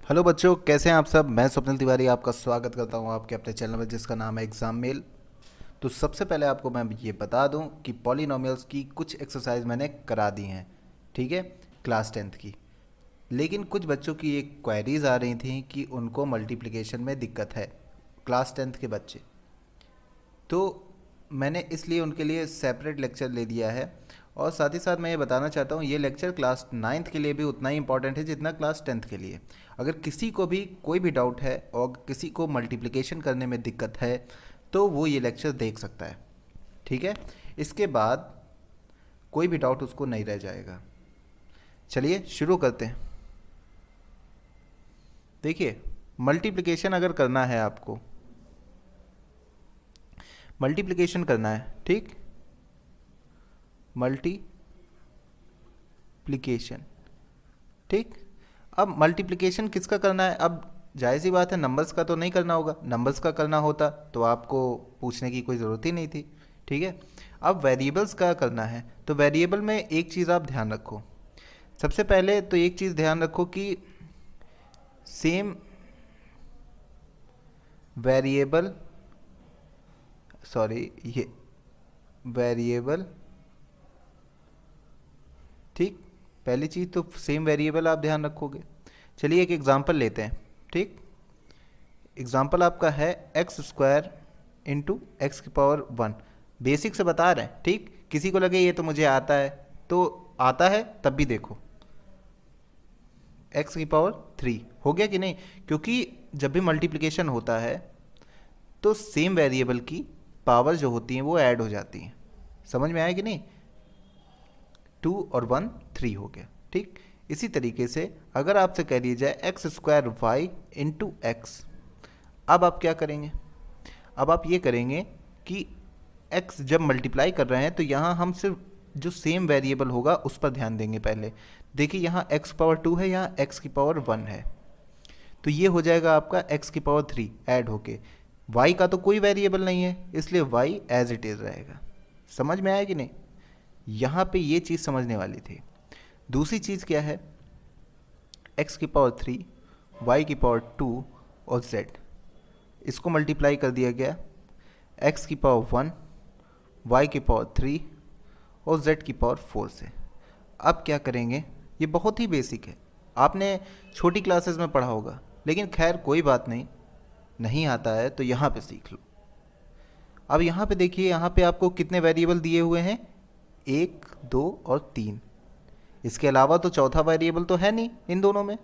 Hello बच्चों, कैसे हैं आप सब। मैं स्वप्निल तिवारी आपका स्वागत करता हूं आपके अपने चैनल में जिसका नाम है एग्ज़ाम मेल। तो सबसे पहले आपको मैं ये बता दूं कि पॉलिनोमियल्स की कुछ एक्सरसाइज मैंने करा दी हैं, ठीक है, क्लास 10th की। लेकिन कुछ बच्चों की एक क्वेरीज आ रही थी कि उनको मल्टीप्लिकेशन में दिक्कत है, क्लास 10th के बच्चे। तो मैंने इसलिए उनके लिए सेपरेट लेक्चर ले दिया है। और साथ ही साथ मैं ये बताना चाहता हूँ, ये लेक्चर क्लास 9th के लिए भी उतना ही इंपॉर्टेंट है जितना क्लास 10th के लिए। अगर किसी को भी कोई भी डाउट है और किसी को मल्टीप्लिकेशन करने में दिक्कत है तो वो ये लेक्चर देख सकता है, ठीक है। इसके बाद कोई भी डाउट उसको नहीं रह जाएगा। चलिए शुरू करते हैं। देखिए, मल्टीप्लिकेशन अगर करना है आपको, मल्टीप्लिकेशन करना है, ठीक, मल्टीप्लिकेशन, ठीक। अब मल्टीप्लिकेशन किसका करना है। अब जाहिर सी बात है, नंबर्स का तो नहीं करना होगा। नंबर्स का करना होता तो आपको पूछने की कोई ज़रूरत ही नहीं थी, ठीक है। अब वेरिएबल्स का करना है तो वेरिएबल में एक चीज़ आप ध्यान रखो। सबसे पहले तो एक चीज़ ध्यान रखो कि सेम वेरिएबल, सॉरी ये वेरिएबल, ठीक। पहली चीज़ तो सेम वेरिएबल आप ध्यान रखोगे। चलिए एक एग्जांपल लेते हैं, ठीक। एग्जांपल आपका है एक्स स्क्वायर इंटू एक्स की पावर 1। बेसिक से बता रहे हैं, ठीक। किसी को लगे ये तो मुझे आता है, तो आता है तब भी देखो एक्स की पावर 3 हो गया कि नहीं। क्योंकि जब भी मल्टीप्लिकेशन होता है तो सेम वेरिएबल की पावर जो होती हैं वो ऐड हो जाती हैं। समझ में आया कि नहीं। 2 और 1 3 हो गया, ठीक। इसी तरीके से अगर आपसे कह दिया जाए X square Y into X, अब आप क्या करेंगे। अब आप ये करेंगे कि x जब मल्टीप्लाई कर रहे हैं तो यहाँ हम सिर्फ जो सेम वेरिएबल होगा उस पर ध्यान देंगे। पहले देखिए, यहाँ x पावर 2 है, यहाँ x की पावर 1 है, तो ये हो जाएगा आपका x की पावर 3 ऐड होके। y का तो कोई वेरिएबल नहीं है इसलिए y एज इट इज़ रहेगा। समझ में आया कि नहीं। यहाँ पे ये चीज़ समझने वाली थी। दूसरी चीज़ क्या है, x की पावर 3, y की पावर 2 और z, इसको मल्टीप्लाई कर दिया गया x की पावर 1, y की पावर 3 और z की पावर 4 से। अब क्या करेंगे, ये बहुत ही बेसिक है, आपने छोटी क्लासेस में पढ़ा होगा, लेकिन खैर कोई बात नहीं, नहीं आता है तो यहाँ पे सीख लो। अब यहाँ पे देखिए, यहाँ पे आपको कितने वेरिएबल दिए हुए हैं, 1 2 और 3। इसके अलावा तो चौथा वेरिएबल तो है नहीं इन दोनों में,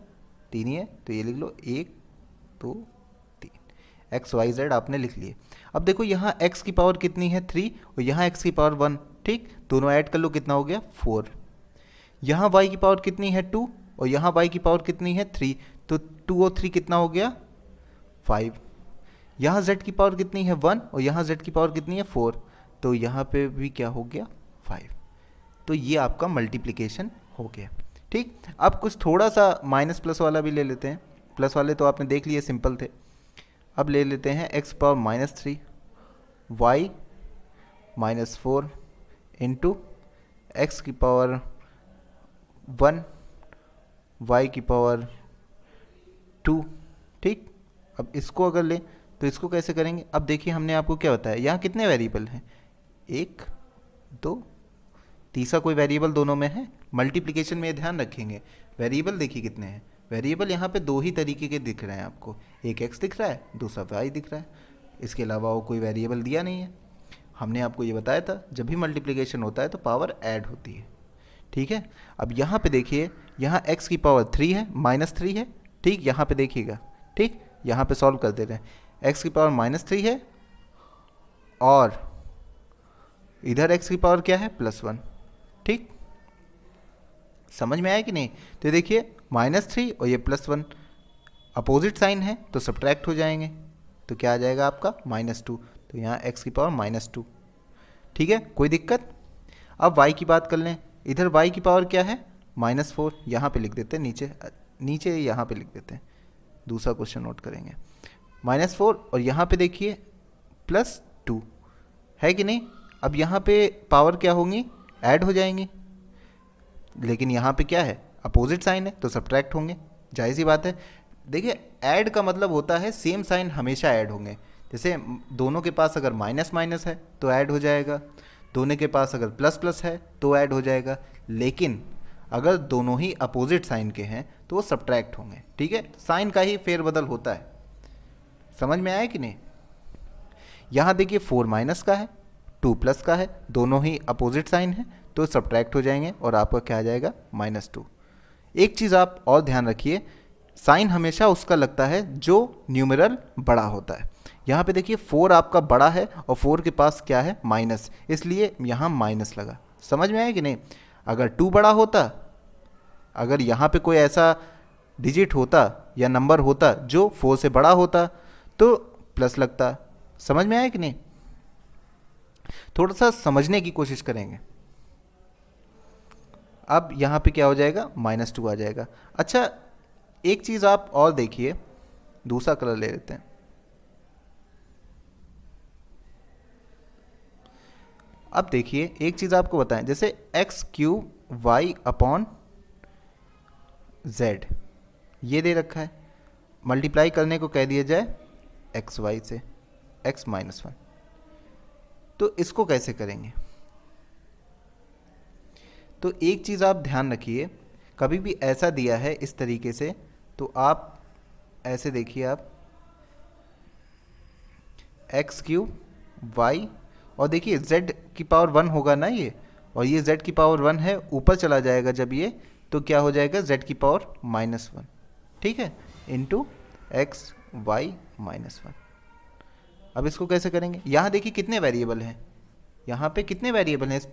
3 ही है, तो ये लिख लो 1 2 3। एक्स वाई जेड आपने लिख लिए। अब देखो यहाँ x की पावर कितनी है 3 और यहाँ x की पावर 1, ठीक। दोनों ऐड कर लो, कितना हो गया 4। यहाँ y की पावर कितनी है 2 और यहाँ y की पावर कितनी है 3, तो 2 और 3 कितना हो गया 5। यहाँ z की पावर कितनी है 1 और यहाँ z की पावर कितनी है 4, तो यहाँ पे भी क्या हो गया 5। तो ये आपका मल्टीप्लिकेशन हो गया, ठीक। अब कुछ थोड़ा सा माइनस प्लस वाला भी ले लेते हैं। प्लस वाले तो आपने देख लिए, सिंपल थे। अब ले लेते हैं x power -3 y -4 into x की पावर 1 y की पावर 2, ठीक। अब इसको अगर लें तो इसको कैसे करेंगे। अब देखिए, हमने आपको क्या बताया, यहाँ कितने वेरिएबल हैं, 1 2, तीसरा कोई वेरिएबल दोनों में है। मल्टीप्लिकेशन में ध्यान रखेंगे, वेरिएबल देखिए कितने हैं। वेरिएबल यहाँ पे दो ही तरीके के दिख रहे हैं आपको, एक x दिख रहा है, दूसरा y दिख रहा है। इसके अलावा वो कोई वेरिएबल दिया नहीं है। हमने आपको ये बताया था, जब भी मल्टीप्लिकेशन होता है तो पावर ऐड होती है, ठीक है। अब यहाँ पे देखिए, यहाँ x की पावर 3 है, -3 है, ठीक। यहाँ पे देखिएगा, ठीक, यहाँ पे सॉल्व कर दे रहे हैं। x की पावर -3 है और इधर x की पावर क्या है +1, ठीक। समझ में आया कि नहीं। तो देखिए -3 और ये +1 अपोजिट साइन है तो सब्ट्रैक्ट हो जाएंगे, तो क्या आ जाएगा आपका -2। तो यहाँ x की पावर -2, ठीक है, कोई दिक्कत। अब y की बात कर लें, इधर y की पावर क्या है -4, यहाँ पे लिख देते हैं, नीचे नीचे यहाँ पे लिख देते हैं, दूसरा क्वेश्चन नोट करेंगे। -4 और यहाँ पे देखिए +2 है कि नहीं। अब यहाँ पे पावर क्या होंगी, ऐड हो जाएंगी, लेकिन यहाँ पे क्या है अपोजिट साइन है तो सब्ट्रैक्ट होंगे, जाहिर सी बात है। देखिए ऐड का मतलब होता है सेम साइन हमेशा ऐड होंगे। जैसे दोनों के पास अगर माइनस माइनस है तो ऐड हो जाएगा, दोनों के पास अगर प्लस प्लस है तो ऐड हो जाएगा, लेकिन अगर दोनों ही अपोजिट साइन के हैं तो वो सब्ट्रैक्ट होंगे। ठीक है, साइन का ही फेरबदल होता है। समझ में आया कि नहीं? यहाँ देखिए 4 माइनस का है, 2 प्लस का है, दोनों ही अपोजिट साइन है तो सब्ट्रैक्ट हो जाएंगे और आपका क्या आ जाएगा -2। एक चीज़ आप और ध्यान रखिए, साइन हमेशा उसका लगता है जो न्यूमरल बड़ा होता है। यहाँ पे देखिए 4 आपका बड़ा है और 4 के पास क्या है माइनस, इसलिए यहाँ माइनस लगा। समझ में आया कि नहीं? अगर 2 बड़ा होता, अगर यहाँ पे कोई ऐसा डिजिट होता या नंबर होता जो 4 से बड़ा होता तो प्लस लगता। समझ में आया कि नहीं? थोड़ा सा समझने की कोशिश करेंगे। अब यहाँ पे क्या हो जाएगा -2 आ जाएगा। अच्छा एक चीज़ आप और देखिए, दूसरा कलर ले लेते हैं। अब देखिए एक चीज़ आपको बताएं, जैसे x³ y/z ये दे रखा है, मल्टीप्लाई करने को कह दिया जाए xy से x-1, तो इसको कैसे करेंगे? तो एक चीज़ आप ध्यान रखिए, कभी भी ऐसा दिया है इस तरीके से तो आप ऐसे देखिए, आप x³ y और देखिए z की पावर 1 होगा ना ये, और ये z की पावर 1 है, ऊपर चला जाएगा जब ये, तो क्या हो जाएगा z की पावर -1। ठीक है, इंटू x/y-1। अब इसको कैसे करेंगे? यहाँ देखिए कितने वेरिएबल हैं, यहाँ पे कितने वेरिएबल हैं इस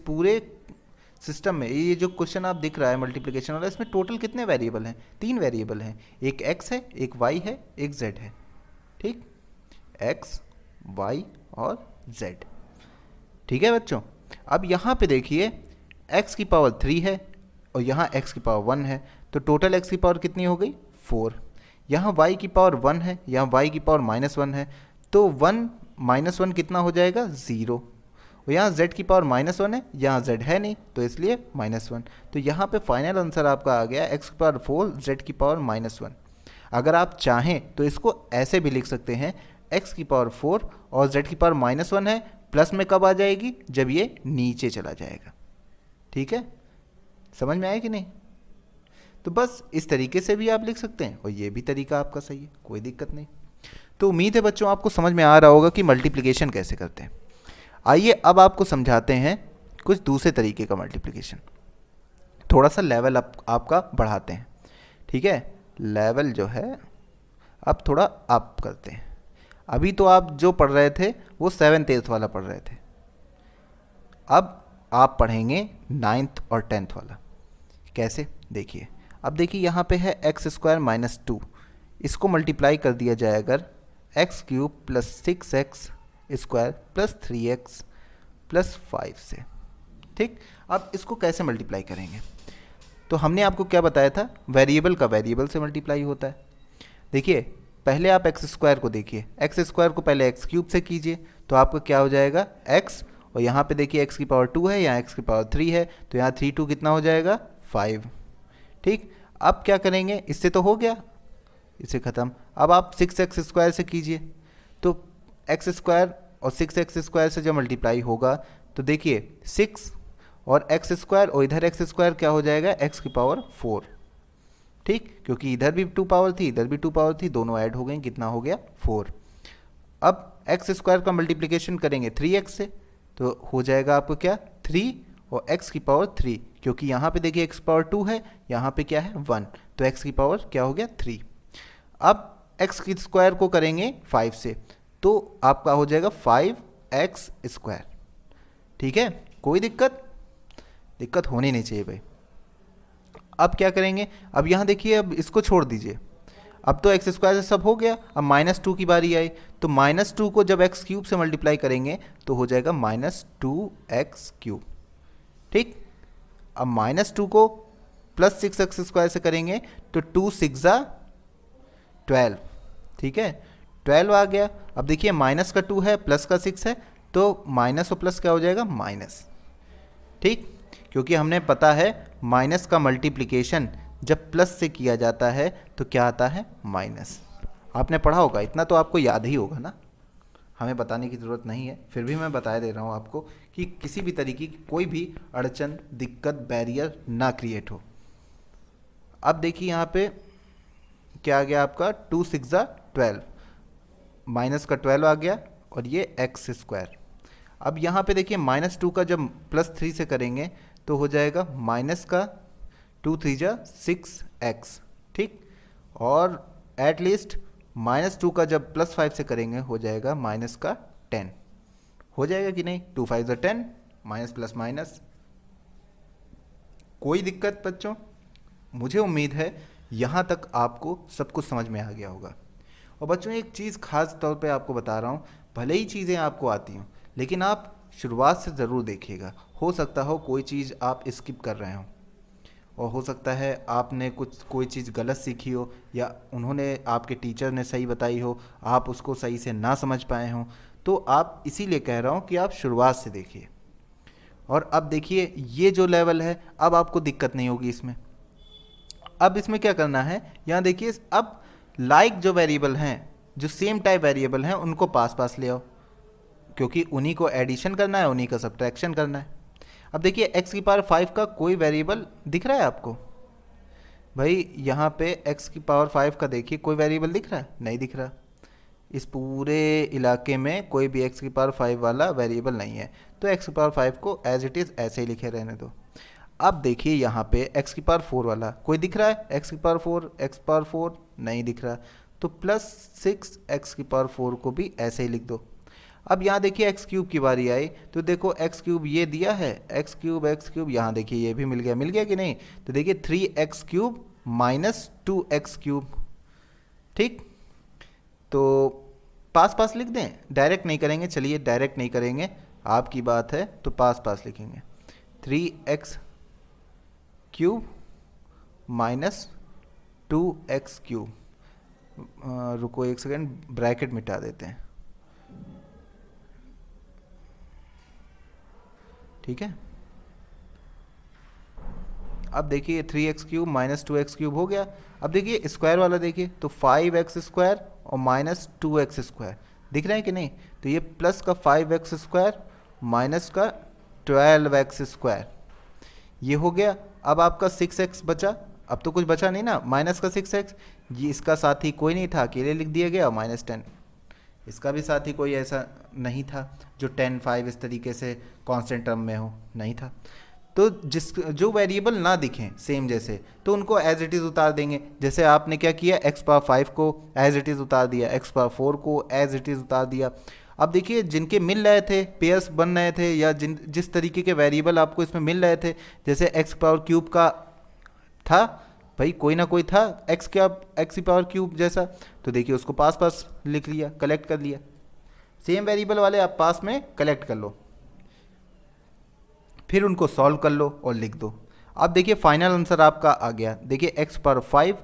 पूरे सिस्टम में। ये जो क्वेश्चन आप दिख रहा है मल्टीप्लिकेशन वाला, इसमें टोटल कितने वेरिएबल हैं? 3 वेरिएबल हैं, एक x है, एक y है, एक z है। ठीक, x, y और z। ठीक है बच्चों, अब यहाँ पे देखिए x की पावर 3 है और यहाँ x की पावर 1 है, तो टोटल x की पावर कितनी हो गई 4। यहाँ y की पावर 1 है, यहाँ y की पावर -1 है, तो 1 -1 कितना हो जाएगा 0। और यहाँ z की पावर -1 है, यहाँ z है नहीं तो इसलिए -1। तो यहाँ पे फाइनल आंसर आपका आ गया x की पावर 4 z की पावर -1। अगर आप चाहें तो इसको ऐसे भी लिख सकते हैं, x की पावर 4 और z की पावर -1 है, प्लस में कब आ जाएगी? जब ये नीचे चला जाएगा। ठीक है, समझ में आया कि नहीं? तो बस इस तरीके से भी आप लिख सकते हैं और ये भी तरीका आपका सही है, कोई दिक्कत नहीं। तो उम्मीद है बच्चों आपको समझ में आ रहा होगा कि मल्टीप्लिकेशन कैसे करते हैं। आइए अब आपको समझाते हैं कुछ दूसरे तरीके का मल्टीप्लिकेशन। थोड़ा सा लेवल आपका बढ़ाते हैं। ठीक है, लेवल जो है अब थोड़ा अप करते हैं। अभी तो आप जो पढ़ रहे थे वो 7th 8th वाला पढ़ रहे थे, अब आप पढ़ेंगे 9th और 10th वाला। कैसे? देखिए, अब देखिए यहाँ पे है x² - 2, इसको मल्टीप्लाई कर दिया जाए अगर x³ + 6x² + 3x + 5 से। ठीक, अब इसको कैसे मल्टीप्लाई करेंगे? तो हमने आपको क्या बताया था, वेरिएबल का वेरिएबल से मल्टीप्लाई होता है। देखिए पहले आप x² को देखिए, x² को पहले x³ से कीजिए तो आपका क्या हो जाएगा x, और यहाँ पे देखिए x की पावर 2 है, यहाँ x की पावर 3 है, तो यहाँ 3 2 कितना हो जाएगा 5। ठीक, अब क्या करेंगे, इससे तो हो गया, इसे ख़त्म। अब आप 6x² से कीजिए, तो x² और 6x² से जब मल्टीप्लाई होगा तो देखिए 6 और x² और इधर x² क्या हो जाएगा x की पावर 4। ठीक, क्योंकि इधर भी 2 पावर थी, इधर भी 2 पावर थी, दोनों ऐड हो गए, कितना हो गया 4। अब x² का मल्टीप्लिकेशन करेंगे 3x से, तो हो जाएगा आपको क्या 3 और x की पावर 3, क्योंकि यहाँ पे देखिए x की पावर 2 है, यहाँ पे क्या है 1, तो x की पावर क्या हो गया 3। अब x² को करेंगे 5 से, तो आपका हो जाएगा 5x²। ठीक है, कोई दिक्कत होनी नहीं चाहिए भाई। अब क्या करेंगे, अब यहाँ देखिए, अब इसको छोड़ दीजिए, अब तो x² से सब हो गया, अब -2 की बारी आई, तो -2 को जब x³ से मल्टीप्लाई करेंगे तो हो जाएगा -2x³। ठीक, अब -2 को प्लस 6x² से करेंगे तो 2 6 12। ठीक है, 12 आ गया। अब देखिए माइनस का 2 है, प्लस का 6 है, तो माइनस और प्लस क्या हो जाएगा माइनस। ठीक, क्योंकि हमने पता है माइनस का मल्टीप्लिकेशन जब प्लस से किया जाता है तो क्या आता है, माइनस। आपने पढ़ा होगा, इतना तो आपको याद ही होगा ना, हमें बताने की ज़रूरत नहीं है, फिर भी मैं बता दे रहा हूँ आपको कि किसी भी तरीके की कोई भी अड़चन, दिक्कत, बैरियर ना क्रिएट हो। अब देखिए यहाँ पे क्या आ गया आपका, 2 6 12, माइनस का 12 आ गया और ये एक्स स्क्वायर। अब यहाँ पे देखिए -2 का जब +3 से करेंगे तो हो जाएगा माइनस का 2 3 6x, ठीक। और एट लीस्ट -2 का जब +5 से करेंगे हो जाएगा माइनस का 10। हो जाएगा कि नहीं, 2 5 10, माइनस प्लस माइनस। कोई दिक्कत बच्चों? मुझे उम्मीद है यहाँ तक आपको सब कुछ समझ में आ गया होगा। और बच्चों एक चीज़ खास तौर पे आपको बता रहा हूँ, भले ही चीज़ें आपको आती हों लेकिन आप शुरुआत से ज़रूर देखिएगा। हो सकता हो कोई चीज़ आप स्किप कर रहे हो, और हो सकता है आपने कोई चीज़ गलत सीखी हो, या उन्होंने, आपके टीचर ने सही बताई हो, आप उसको सही से ना समझ पाए हो। तो आप इसीलिए कह रहा हूँ कि आप शुरुआत से देखिए। और अब देखिए ये जो लेवल है, अब आपको दिक्कत नहीं होगी इसमें। अब इसमें क्या करना है, यहाँ देखिए, अब लाइक जो वेरिएबल हैं, जो सेम टाइप वेरिएबल हैं, उनको पास पास ले आओ, क्योंकि उन्हीं को एडिशन करना है, उन्हीं का सब्ट्रैक्शन करना है। अब देखिए x⁵ का कोई वेरिएबल दिख रहा है आपको? भाई यहाँ पे x⁵ का देखिए कोई वेरिएबल दिख रहा है? नहीं दिख रहा। इस पूरे इलाके में कोई भी x⁵ वाला वेरिएबल नहीं है, तो x⁵ को एज इट इज़ ऐसे ही लिखे रहने दो। अब देखिए यहाँ पे x⁴ वाला कोई दिख रहा है? x⁴ नहीं दिख रहा, तो +6 x⁴ को भी ऐसे ही लिख दो। अब यहाँ देखिए x³ की बारी आई, तो देखो x³ ये दिया है, x³ यहाँ देखिए ये भी मिल गया कि नहीं? तो देखिए 3x³ - 2x³, ठीक। तो पास पास लिख दें, डायरेक्ट नहीं करेंगे, चलिए डायरेक्ट नहीं करेंगे, आपकी बात है, तो पास पास लिखेंगे 3x³ - 2x³। रुको एक सेकेंड, ब्रैकेट मिटा देते हैं, ठीक है। अब देखिए 3x³ - 2x³ हो गया। अब देखिए स्क्वायर वाला देखिए, तो 5x² और -2x² दिख रहे हैं कि नहीं? तो ये प्लस का 5x² माइनस का 12x², ये हो गया। अब आपका 6x बचा, अब तो कुछ बचा नहीं ना, माइनस का 6x, ये इसका साथी कोई नहीं था, अकेले लिख दिया गया, -10। इसका भी साथी कोई ऐसा नहीं था जो 10 5 इस तरीके से कांस्टेंट टर्म में हो, नहीं था। तो जो वेरिएबल ना दिखें सेम जैसे, तो उनको एज इट इज़ उतार देंगे। जैसे आपने क्या किया, x⁵ को एज इट इज़ उतार दिया, x⁴ को एज इट इज़ उतार दिया। अब देखिए जिनके मिल रहे थे, पेयर्स बन रहे थे, या जिस तरीके के वेरिएबल आपको इसमें मिल रहे थे, जैसे x³ का था, भाई कोई ना कोई था x⁵ जैसा, तो देखिए उसको पास पास लिख लिया, कलेक्ट कर लिया। सेम वेरिएबल वाले आप पास में कलेक्ट कर लो, फिर उनको सॉल्व कर लो और लिख दो। अब देखिए फाइनल आंसर आपका आ गया। देखिए x⁵,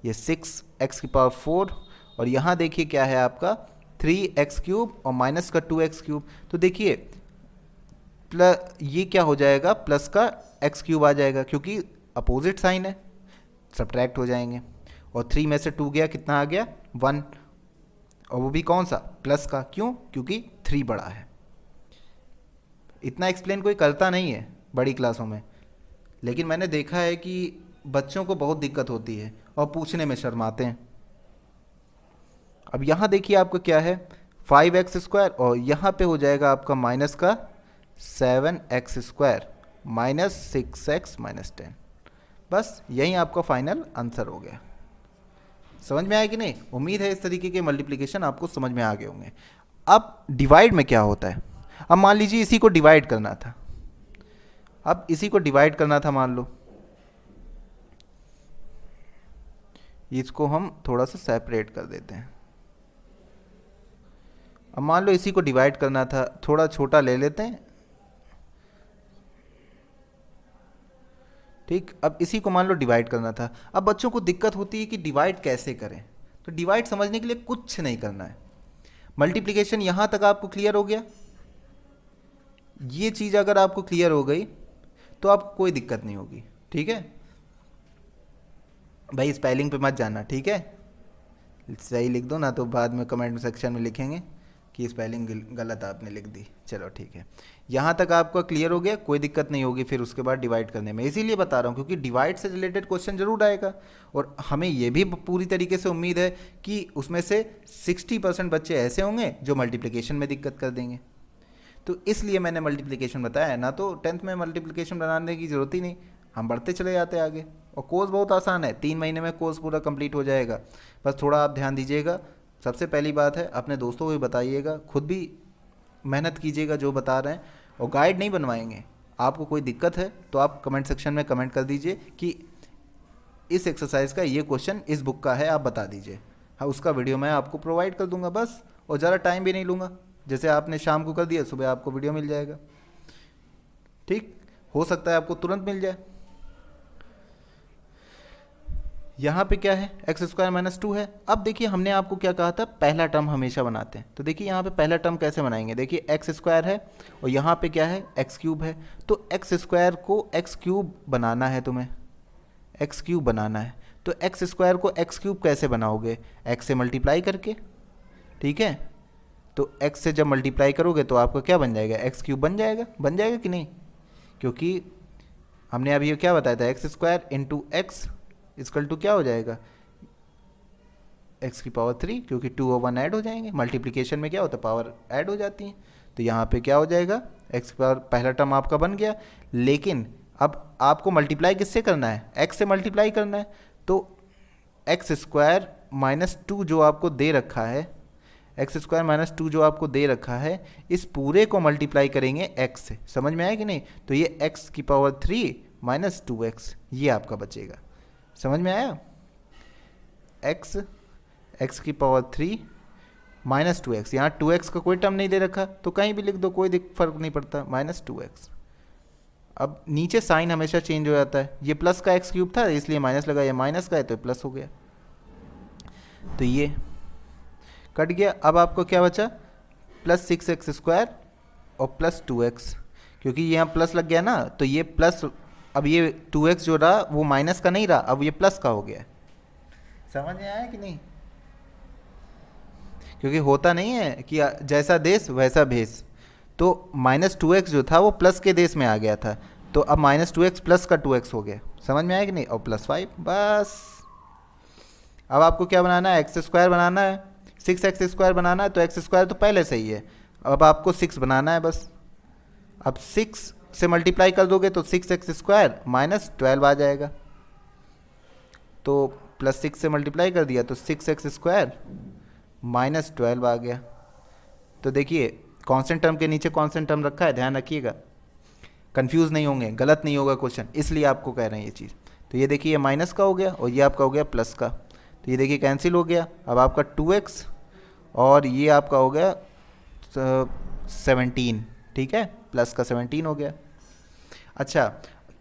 ये 6x⁴, और यहाँ देखिए क्या है आपका 3x³ और माइनस का 2x³। तो देखिए प्लस, ये क्या हो जाएगा, प्लस का x³ आ जाएगा, क्योंकि अपोजिट साइन है, सब्ट्रैक्ट हो जाएंगे। और 3 में से 2 गया, कितना आ गया, 1, और वो भी कौन सा, प्लस का। क्यों? क्योंकि 3 बड़ा है। इतना एक्सप्लेन कोई करता नहीं है बड़ी क्लासों में, लेकिन मैंने देखा है कि बच्चों को बहुत दिक्कत होती है और पूछने में शर्माते हैं। अब यहाँ देखिए आपका क्या है, 5x² और यहाँ पे हो जाएगा आपका माइनस का 7x² माइनस 6x माइनस 10। बस यही आपका फाइनल आंसर हो गया। समझ में आया कि नहीं? उम्मीद है इस तरीके के मल्टीप्लिकेशन आपको समझ में आ गए होंगे। अब डिवाइड में क्या होता है, अब मान लीजिए इसी को डिवाइड करना था, अब इसी को डिवाइड करना था, मान लो इसको हम थोड़ा सा सेपरेट कर देते हैं। अब मान लो इसी को डिवाइड करना था, थोड़ा छोटा ले लेते हैं, ठीक। अब इसी को मान लो डिवाइड करना था। अब बच्चों को दिक्कत होती है कि डिवाइड कैसे करें, तो डिवाइड समझने के लिए कुछ नहीं करना है, मल्टीप्लिकेशन यहाँ तक आपको क्लियर हो गया। ये चीज़ अगर आपको क्लियर हो गई तो आपको कोई दिक्कत नहीं होगी, ठीक है। भाई स्पेलिंग पे मत जाना, ठीक है, सही लिख दो ना तो बाद में कमेंट सेक्शन में लिखेंगे कि स्पेलिंग गलत आपने लिख दी। चलो ठीक है, यहाँ तक आपका क्लियर हो गया, कोई दिक्कत नहीं होगी फिर उसके बाद डिवाइड करने में। इसीलिए बता रहा हूँ क्योंकि डिवाइड से रिलेटेड क्वेश्चन जरूर आएगा, और हमें ये भी पूरी तरीके से उम्मीद है कि उसमें से 60% बच्चे ऐसे होंगे जो मल्टीप्लिकेशन में दिक्कत कर देंगे। तो इसलिए मैंने मल्टीप्लिकेशन बताया है, ना तो 10th में मल्टीप्लिकेशन बनाने की ज़रूरत ही नहीं, हम बढ़ते चले जाते आगे। और कोर्स बहुत आसान है, 3 महीने में कोर्स पूरा कंप्लीट हो जाएगा। बस थोड़ा आप ध्यान दीजिएगा। सबसे पहली बात है, अपने दोस्तों को भी बताइएगा, खुद भी मेहनत कीजिएगा जो बता रहे हैं, और गाइड नहीं बनवाएंगे। आपको कोई दिक्कत है तो आप कमेंट सेक्शन में कमेंट कर दीजिए कि इस एक्सरसाइज का ये क्वेश्चन इस बुक का है, आप बता दीजिए। हाँ, उसका वीडियो मैं आपको प्रोवाइड कर दूंगा बस, और ज़्यादा टाइम भी नहीं लूँगा। जैसे आपने शाम को कर दिया, सुबह आपको वीडियो मिल जाएगा। ठीक, हो सकता है आपको तुरंत मिल जाए। यहाँ पे क्या है, x² - 2 है। अब देखिए हमने आपको क्या कहा था, पहला टर्म हमेशा बनाते हैं। तो देखिए यहाँ पे पहला टर्म कैसे बनाएंगे, देखिए x² है और यहाँ पे क्या है, x³ है। तो x² को x³ बनाना है, तुम्हें x³ बनाना है। तो x² को x³ कैसे बनाओगे, x से मल्टीप्लाई करके, ठीक है। तो x से जब मल्टीप्लाई करोगे तो आपका क्या बन जाएगा, x³ बन जाएगा कि नहीं, क्योंकि हमने अभी ये क्या बताया था, x² × x इक्वल टू क्या हो जाएगा, x⁻3, क्योंकि 2 और 1 ऐड हो जाएंगे। मल्टीप्लिकेशन में क्या होता है, पावर ऐड हो जाती है। तो यहाँ पे क्या हो जाएगा, पहला टर्म आपका बन गया। लेकिन अब आपको मल्टीप्लाई किससे करना है, x से मल्टीप्लाई करना है। तो x² - 2 जो आपको दे रखा है, x² - 2 जो आपको दे रखा है, इस पूरे को मल्टीप्लाई करेंगे x से। समझ में आया कि नहीं। तो ये x⁻3 - 2x ये आपका बचेगा। समझ में आया, x⁻3 - 2x। यहाँ 2x का कोई टर्म नहीं दे रखा तो कहीं भी लिख दो, कोई फर्क नहीं पड़ता, -2x। अब नीचे साइन हमेशा चेंज हो जाता है, ये प्लस का x³ था इसलिए माइनस लगा, ये माइनस का है तो प्लस हो गया। तो ये कट गया। अब आपको क्या बचा, +6x² और +2x, क्योंकि यहाँ प्लस लग गया ना, तो ये प्लस, अब ये 2x जो रहा वो माइनस का नहीं रहा, अब ये प्लस का हो गया। समझ में आया कि नहीं, क्योंकि होता नहीं है कि जैसा देश वैसा भेष। तो -2x जो था वो प्लस के देश में आ गया था, तो अब -2x प्लस का 2x हो गया। समझ में आया कि नहीं, और +5 बस। अब आपको क्या बनाना है, x² बनाना है, 6x² बनाना है। तो x² तो पहले से ही है, अब आपको 6 बनाना है बस। अब 6 से मल्टीप्लाई कर दोगे तो 6x² - 12 आ जाएगा। तो +6 से मल्टीप्लाई कर दिया तो 6x² - 12 आ गया। तो देखिए कांस्टेंट टर्म के नीचे कांस्टेंट टर्म रखा है, ध्यान रखिएगा, कंफ्यूज नहीं होंगे, गलत नहीं होगा क्वेश्चन, इसलिए आपको कह रहे हैं ये चीज़। तो ये देखिए ये माइनस का हो गया और ये आपका हो गया प्लस का, तो ये देखिए कैंसिल हो गया। अब आपका 2x और ये आपका हो गया 17, ठीक है, प्लस का 17 हो गया। अच्छा,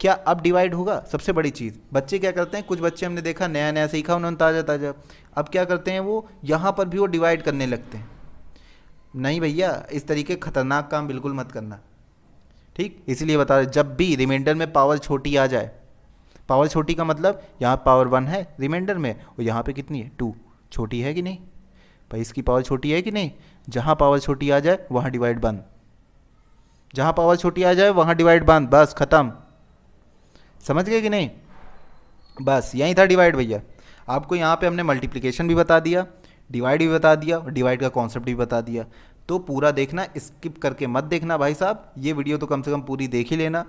क्या अब डिवाइड होगा, सबसे बड़ी चीज़। बच्चे क्या करते हैं, कुछ बच्चे हमने देखा नया नया सीखा उन्होंने ताज़ा ताज़ा, अब क्या करते हैं वो यहाँ पर भी वो डिवाइड करने लगते हैं। नहीं भैया, इस तरीके खतरनाक काम बिल्कुल मत करना, ठीक। इसलिए बता रहे, जब भी रिमाइंडर में पावर छोटी आ जाए, पावर छोटी का मतलब यहाँ पावर 1 है रिमाइंडर में और यहाँ पे कितनी है 2, छोटी है कि नहीं भाई, इसकी पावर छोटी है कि नहीं। जहाँ पावर छोटी आ जाए वहाँ डिवाइड बंद, जहाँ पावर छोटी आ जाए वहाँ डिवाइड बंद, बस ख़त्म। समझ गए कि नहीं, बस यही था डिवाइड भैया। आपको यहाँ पे हमने मल्टीप्लिकेशन भी बता दिया, डिवाइड भी बता दिया और डिवाइड का कॉन्सेप्ट भी बता दिया। तो पूरा देखना, स्किप करके मत देखना भाई साहब, ये वीडियो तो कम से कम पूरी देख ही लेना,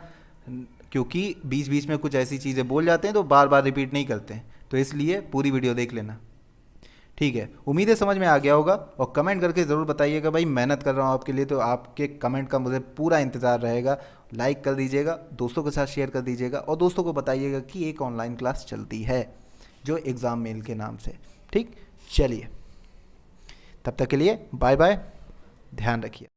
क्योंकि बीच बीच में कुछ ऐसी चीज़ें बोल जाते हैं तो बार बार रिपीट नहीं करते हैं, तो इसलिए पूरी वीडियो देख लेना, ठीक है। उम्मीद है समझ में आ गया होगा, और कमेंट करके ज़रूर बताइएगा भाई, मेहनत कर रहा हूँ आपके लिए, तो आपके कमेंट का मुझे पूरा इंतज़ार रहेगा। लाइक कर दीजिएगा, दोस्तों के साथ शेयर कर दीजिएगा, और दोस्तों को बताइएगा कि एक ऑनलाइन क्लास चलती है जो एग्ज़ाम मेल के नाम से, ठीक। चलिए, तब तक के लिए बाय बाय, ध्यान रखिए।